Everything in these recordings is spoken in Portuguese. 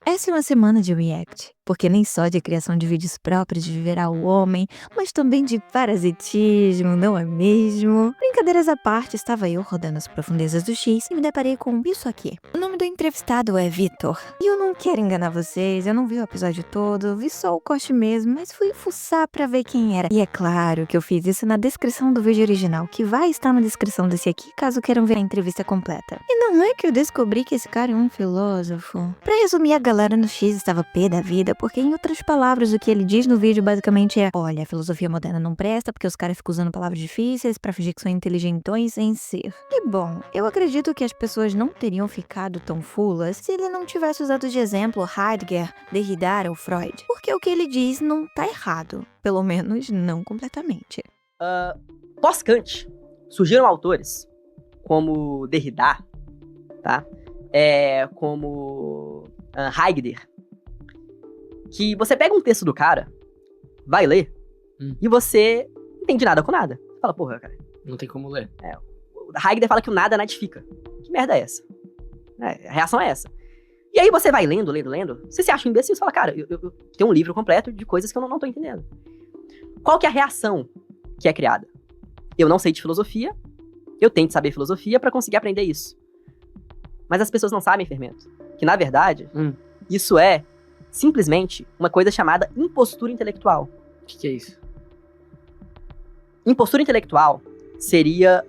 Essa é uma semana de react, porque nem só de criação de vídeos próprios de virar o homem, mas também de parasitismo, não é mesmo? Brincadeiras à parte, estava eu rodando as profundezas do X e me deparei com isso aqui. O nome do entrevistado é Vitor. E eu não quero enganar vocês, eu não vi o episódio todo, vi só o corte mesmo, mas fui fuçar pra ver quem era. E é claro que eu fiz isso na descrição do vídeo original, que vai estar na descrição desse aqui, caso queiram ver a entrevista completa. E não é que eu descobri que esse cara é um filósofo. Pra resumir, a galera no X estava pé da vida, porque em outras palavras, o que ele diz no vídeo basicamente é: olha, a filosofia moderna não presta porque os caras ficam usando palavras difíceis pra fingir que são inteligentões em ser. E bom, eu acredito que as pessoas não teriam ficado tão fulas se ele não tivesse usado de exemplo Heidegger, Derrida ou Freud. Porque o que ele diz não tá errado, pelo menos não completamente. Pós-Kant, surgiram autores como Derrida, tá? Como Heidegger, que você pega um texto do cara, vai ler, e você não entende nada com nada. Você fala, porra, cara. Não tem como ler. O Heidegger fala que o nada nadifica. Que merda é essa? A reação é essa. E aí você vai lendo, você se acha um imbecil, você fala, cara, eu tenho um livro completo de coisas que eu não tô entendendo. Qual que é a reação que é criada? Eu não sei de filosofia, eu tento saber filosofia pra conseguir aprender isso. Mas as pessoas não sabem, Fermento, que na verdade, isso é simplesmente uma coisa chamada impostura intelectual. O que é isso? Impostura intelectual seria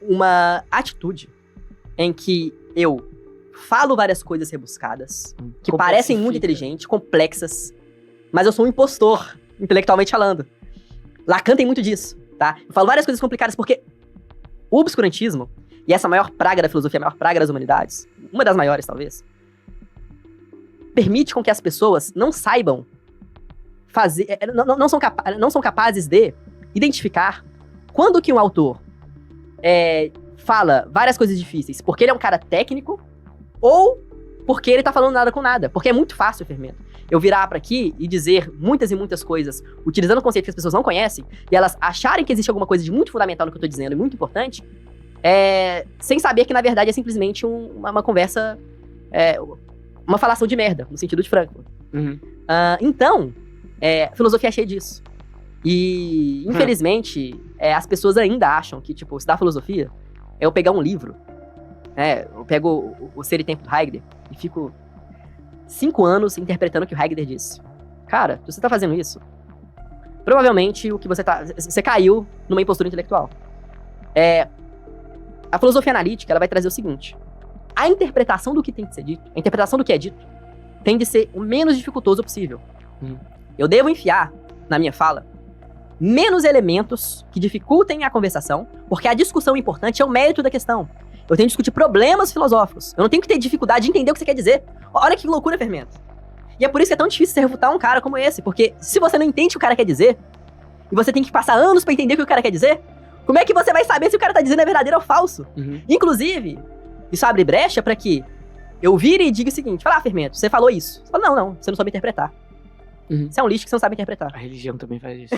uma atitude em que eu falo várias coisas rebuscadas, que parecem muito inteligentes, complexas, mas eu sou um impostor, intelectualmente falando. Lacan tem muito disso, tá? Eu falo várias coisas complicadas porque o obscurantismo, e essa maior praga da filosofia, a maior praga das humanidades, uma das maiores talvez, permite com que as pessoas não saibam fazer, não são capazes de identificar quando que um autor fala várias coisas difíceis porque ele é um cara técnico ou porque ele tá falando nada com nada. Porque é muito fácil, Fermento, eu virar pra aqui e dizer muitas e muitas coisas utilizando conceitos que as pessoas não conhecem e elas acharem que existe alguma coisa de muito fundamental no que eu tô dizendo e muito importante, sem saber que na verdade é simplesmente uma conversa, uma falação de merda, no sentido de Frankfurt. Então, filosofia é cheia disso. E, infelizmente, as pessoas ainda acham que, tipo, estudar filosofia é eu pegar um livro, eu pego o Ser e Tempo do Heidegger e fico 5 anos interpretando o que o Heidegger disse. Cara, se você tá fazendo isso, provavelmente você caiu numa impostura intelectual. A filosofia analítica, ela vai trazer o seguinte: a interpretação do que tem que ser dito, a interpretação do que é dito, tem de ser o menos dificultoso possível. Eu devo enfiar na minha fala menos elementos que dificultem a conversação, porque a discussão importante é o mérito da questão. Eu tenho que discutir problemas filosóficos. Eu não tenho que ter dificuldade de entender o que você quer dizer. Olha que loucura, Fermento. E é por isso que é tão difícil você refutar um cara como esse, porque se você não entende o que o cara quer dizer, e você tem que passar anos pra entender o que o cara quer dizer, como é que você vai saber se o cara tá dizendo é verdadeiro ou falso? Inclusive, isso abre brecha pra que eu vire e diga o seguinte: fala, Fermento, você falou isso. Você fala, não, você não sabe interpretar. Você é um lixo que você não sabe interpretar. A religião também faz isso.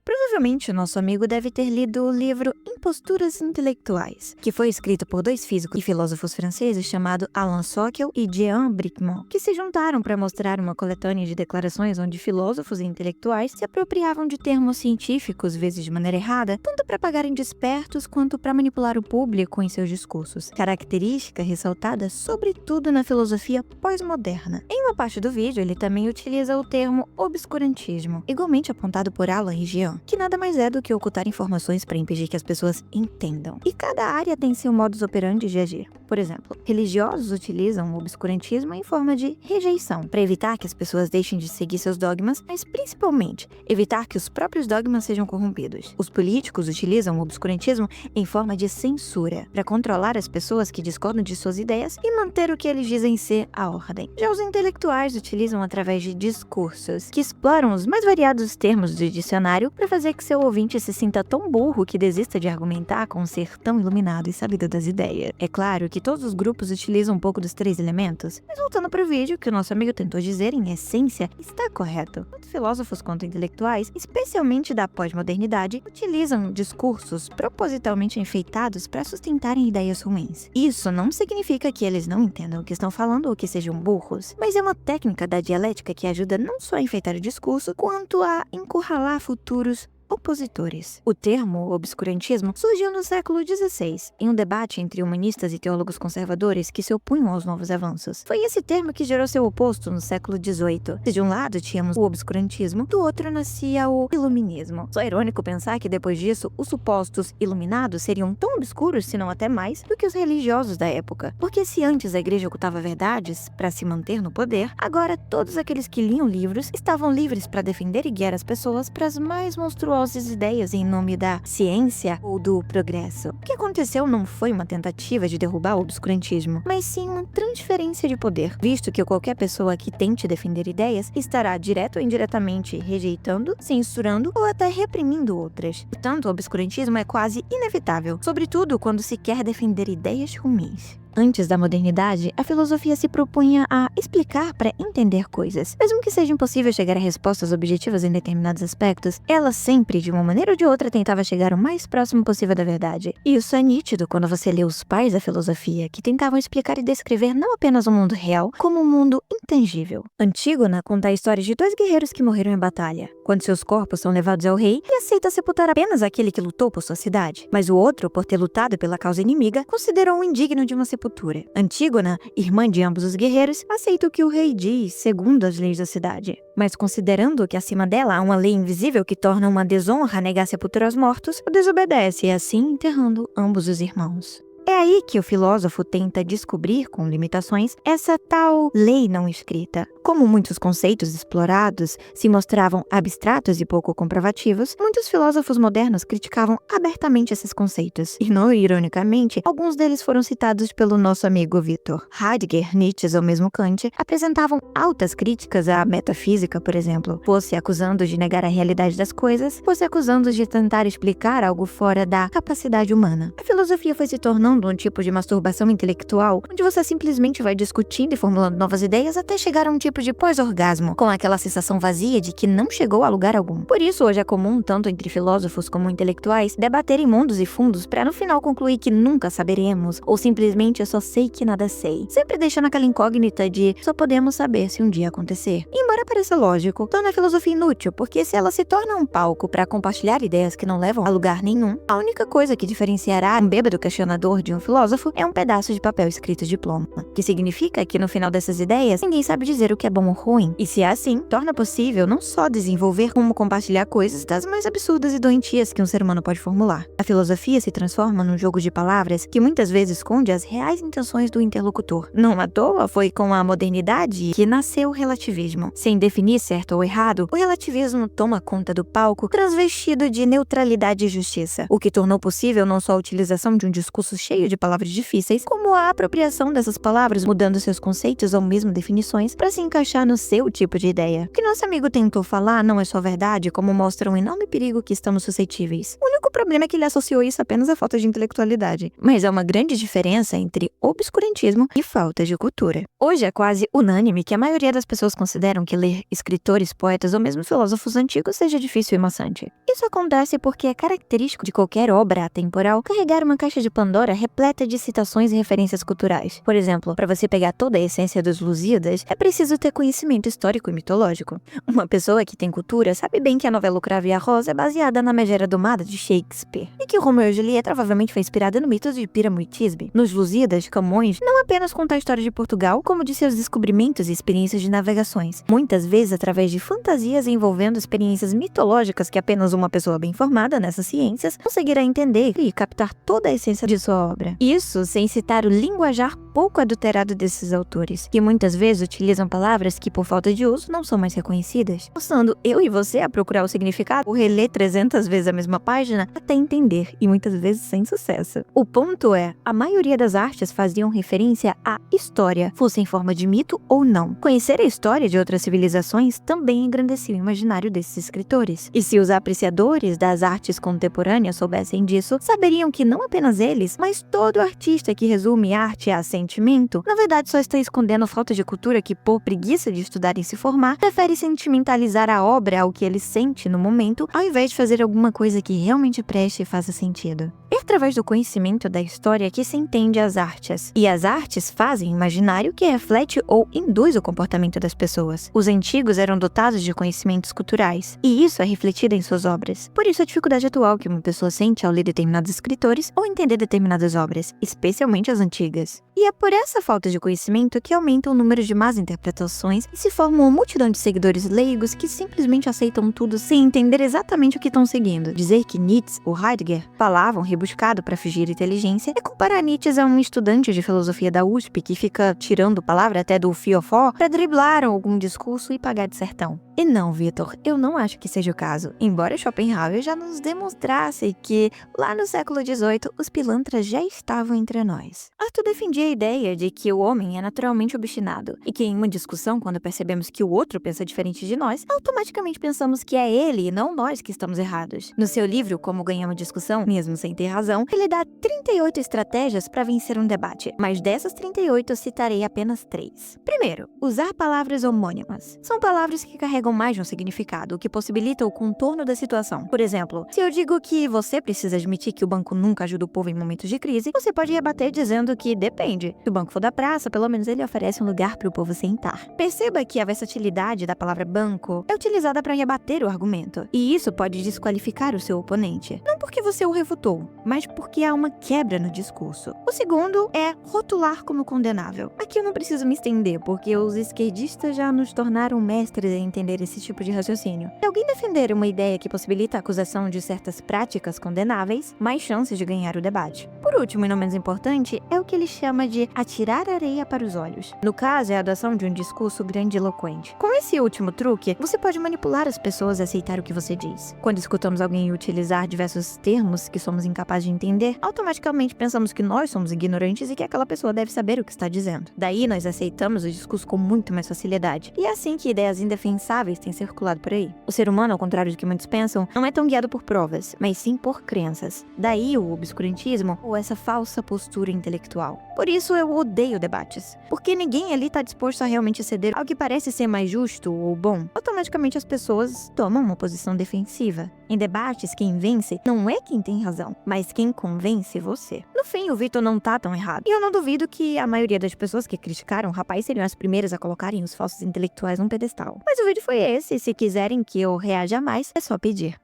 Provavelmente o nosso amigo deve ter lido o livro Imposturas Intelectuais, que foi escrito por 2 físicos e filósofos franceses chamados Alain Sokal e Jean Bricmont, que se juntaram para mostrar uma coletânea de declarações onde filósofos e intelectuais se apropriavam de termos científicos, vezes de maneira errada, tanto para pagarem despertos quanto para manipular o público em seus discursos, característica ressaltada sobretudo na filosofia pós-moderna. Em uma parte do vídeo, ele também utiliza o termo obscurantismo, igualmente apontado por Alain e Jean, que nada mais é do que ocultar informações para impedir que as pessoas entendam. E cada área tem seu modus operandi de agir. Por exemplo, religiosos utilizam o obscurantismo em forma de rejeição, para evitar que as pessoas deixem de seguir seus dogmas, mas principalmente evitar que os próprios dogmas sejam corrompidos. Os políticos utilizam o obscurantismo em forma de censura, para controlar as pessoas que discordam de suas ideias e manter o que eles dizem ser a ordem. Já os intelectuais utilizam através de discursos, que exploram os mais variados termos do dicionário para fazer que seu ouvinte se sinta tão burro que desista de argumentar com um ser tão iluminado e sabido das ideias. É claro que que todos os grupos utilizam um pouco dos 3 elementos? Mas voltando para o vídeo, o que o nosso amigo tentou dizer, em essência, está correto. Tanto filósofos quanto intelectuais, especialmente da pós-modernidade, utilizam discursos propositalmente enfeitados para sustentarem ideias ruins. Isso não significa que eles não entendam o que estão falando ou que sejam burros, mas é uma técnica da dialética que ajuda não só a enfeitar o discurso, quanto a encurralar futuros opositores. O termo obscurantismo surgiu no século XVI, em um debate entre humanistas e teólogos conservadores que se opunham aos novos avanços. Foi esse termo que gerou seu oposto no século XVIII. Se de um lado tínhamos o obscurantismo, do outro nascia o iluminismo. Só é irônico pensar que depois disso, os supostos iluminados seriam tão obscuros, se não até mais, do que os religiosos da época. Porque se antes a igreja ocultava verdades para se manter no poder, agora todos aqueles que liam livros estavam livres para defender e guiar as pessoas para as mais monstruosas ideias em nome da ciência ou do progresso. O que aconteceu não foi uma tentativa de derrubar o obscurantismo, mas sim uma transferência de poder, visto que qualquer pessoa que tente defender ideias estará direto ou indiretamente rejeitando, censurando ou até reprimindo outras. Portanto, o obscurantismo é quase inevitável, sobretudo quando se quer defender ideias ruins. Antes da modernidade, a filosofia se propunha a explicar para entender coisas. Mesmo que seja impossível chegar a respostas objetivas em determinados aspectos, ela sempre, de uma maneira ou de outra, tentava chegar o mais próximo possível da verdade. E isso é nítido quando você lê os pais da filosofia, que tentavam explicar e descrever não apenas o mundo real, como um mundo intangível. Antígona conta a história de 2 guerreiros que morreram em batalha, quando seus corpos são levados ao rei e aceita sepultar apenas aquele que lutou por sua cidade. Mas o outro, por ter lutado pela causa inimiga, considerou-o indigno de uma sepultura. Antígona, irmã de ambos os guerreiros, aceita o que o rei diz, segundo as leis da cidade. Mas considerando que acima dela há uma lei invisível que torna uma desonra negar sepultura aos mortos, o desobedece, assim enterrando ambos os irmãos. É aí que o filósofo tenta descobrir, com limitações, essa tal lei não escrita. Como muitos conceitos explorados se mostravam abstratos e pouco comprovativos, muitos filósofos modernos criticavam abertamente esses conceitos. E, não ironicamente, alguns deles foram citados pelo nosso amigo Victor. Heidegger, Nietzsche ou mesmo Kant apresentavam altas críticas à metafísica, por exemplo, fosse acusando de negar a realidade das coisas, fosse acusando de tentar explicar algo fora da capacidade humana. A filosofia foi se tornando um tipo de masturbação intelectual, onde você simplesmente vai discutindo e formulando novas ideias até chegar a um tipo de pós-orgasmo, com aquela sensação vazia de que não chegou a lugar algum. Por isso, hoje é comum, tanto entre filósofos como intelectuais, debaterem mundos e fundos para no final concluir que nunca saberemos, ou simplesmente eu só sei que nada sei, sempre deixando aquela incógnita de só podemos saber se um dia acontecer. E, embora pareça lógico, torna a filosofia inútil, porque se ela se torna um palco para compartilhar ideias que não levam a lugar nenhum, a única coisa que diferenciará um bêbado questionador de um filósofo é um pedaço de papel escrito diploma, que significa que no final dessas ideias, ninguém sabe dizer o que é bom ou ruim, e se é assim, torna possível não só desenvolver como compartilhar coisas das mais absurdas e doentias que um ser humano pode formular. A filosofia se transforma num jogo de palavras que muitas vezes esconde as reais intenções do interlocutor. Não à toa, foi com a modernidade que nasceu o relativismo. Sem definir certo ou errado, o relativismo toma conta do palco, transvestido de neutralidade e justiça, o que tornou possível não só a utilização de um discurso cheio de palavras difíceis, como a apropriação dessas palavras, mudando seus conceitos ou mesmo definições para se encaixar no seu tipo de ideia. O que nosso amigo tentou falar não é só verdade, como mostra um enorme perigo que estamos suscetíveis. O único problema é que ele associou isso apenas à falta de intelectualidade. Mas há uma grande diferença entre obscurantismo e falta de cultura. Hoje é quase unânime que a maioria das pessoas consideram que ler escritores, poetas ou mesmo filósofos antigos seja difícil e maçante. Isso acontece porque é característico de qualquer obra atemporal carregar uma caixa de Pandora repleta de citações e referências culturais. Por exemplo, para você pegar toda a essência dos Lusíadas, é preciso ter conhecimento histórico e mitológico. Uma pessoa que tem cultura sabe bem que a novela O Cravo e a Rosa é baseada na Megera Domada de Shakespeare, e que Romeu e Julieta provavelmente foi inspirada no mito de Píramo e Tisbe. Nos Lusíadas, Camões não apenas conta a história de Portugal, como de seus descobrimentos e experiências de navegações, muitas vezes através de fantasias envolvendo experiências mitológicas que apenas uma pessoa bem formada nessas ciências conseguirá entender e captar toda a essência de sua obra. Isso sem citar o linguajar pouco adulterado desses autores, que muitas vezes utilizam palavras que, por falta de uso, não são mais reconhecidas, forçando eu e você a procurar o significado ou reler 300 vezes a mesma página até entender, e muitas vezes sem sucesso. O ponto é, a maioria das artes faziam referência à história, fosse em forma de mito ou não. Conhecer a história de outras civilizações também engrandecia o imaginário desses escritores. E se os apreciadores das artes contemporâneas soubessem disso, saberiam que não apenas eles, mas Mas todo artista que resume arte a sentimento, na verdade só está escondendo a falta de cultura que, por preguiça de estudar e se formar, prefere sentimentalizar a obra ao que ele sente no momento, ao invés de fazer alguma coisa que realmente preste e faça sentido. É através do conhecimento da história que se entende as artes. E as artes fazem imaginário que reflete ou induz o comportamento das pessoas. Os antigos eram dotados de conhecimentos culturais, e isso é refletido em suas obras. Por isso a dificuldade atual que uma pessoa sente ao ler determinados escritores ou entender determinadas obras, especialmente as antigas. E é por essa falta de conhecimento que aumenta o número de más interpretações e se forma uma multidão de seguidores leigos que simplesmente aceitam tudo sem entender exatamente o que estão seguindo. Dizer que Nietzsche ou Heidegger falavam rebuscado para fingir inteligência é comparar Nietzsche a um estudante de filosofia da USP que fica tirando palavra até do fiofó para driblar algum discurso e pagar de sertão. E não, Vitor, eu não acho que seja o caso. Embora Schopenhauer já nos demonstrasse que, lá no século XVIII, os pilantras já estavam entre nós. Arthur defendia a ideia de que o homem é naturalmente obstinado, e que em uma discussão, quando percebemos que o outro pensa diferente de nós, automaticamente pensamos que é ele e não nós que estamos errados. No seu livro Como Ganhar uma Discussão, mesmo sem ter razão, ele dá 38 estratégias para vencer um debate, mas dessas 38 eu citarei apenas 3. Primeiro, usar palavras homônimas. São palavras que carregam mais de um significado, o que possibilita o contorno da situação. Por exemplo, se eu digo que você precisa admitir que o banco nunca ajuda o povo em momentos de crise, você pode rebater dizendo que depende. Se o banco for da praça, pelo menos ele oferece um lugar para o povo sentar. Perceba que a versatilidade da palavra banco é utilizada para rebater o argumento, e isso pode desqualificar o seu oponente. Não porque você o refutou, mas porque há uma quebra no discurso. O segundo é rotular como condenável. Aqui eu não preciso me estender, porque os esquerdistas já nos tornaram mestres em entender esse tipo de raciocínio. Se alguém defender uma ideia que possibilita a acusação de certas práticas condenáveis, mais chances de ganhar o debate. Por último, e não menos importante, é o que ele chama de atirar areia para os olhos. No caso, é a adoção de um discurso grandiloquente. Com esse último truque, você pode manipular as pessoas a aceitar o que você diz. Quando escutamos alguém utilizar diversos termos que somos incapazes de entender, automaticamente pensamos que nós somos ignorantes e que aquela pessoa deve saber o que está dizendo. Daí, nós aceitamos o discurso com muito mais facilidade. E é assim que ideias indefensáveis têm circulado por aí. O ser humano, ao contrário do que muitos pensam, não é tão guiado por provas, mas sim por crenças. Daí o obscurantismo ou essa falsa postura intelectual. Por isso eu odeio debates, porque ninguém ali está disposto a realmente ceder ao que parece ser mais justo ou bom. Automaticamente as pessoas tomam uma posição defensiva. Em debates, quem vence não é quem tem razão, mas quem convence você. No fim, o Vitor não tá tão errado. E eu não duvido que a maioria das pessoas que criticaram o rapaz seriam as primeiras a colocarem os falsos intelectuais num pedestal. Mas o vídeo foi esse, e se quiserem que eu reaja mais, é só pedir.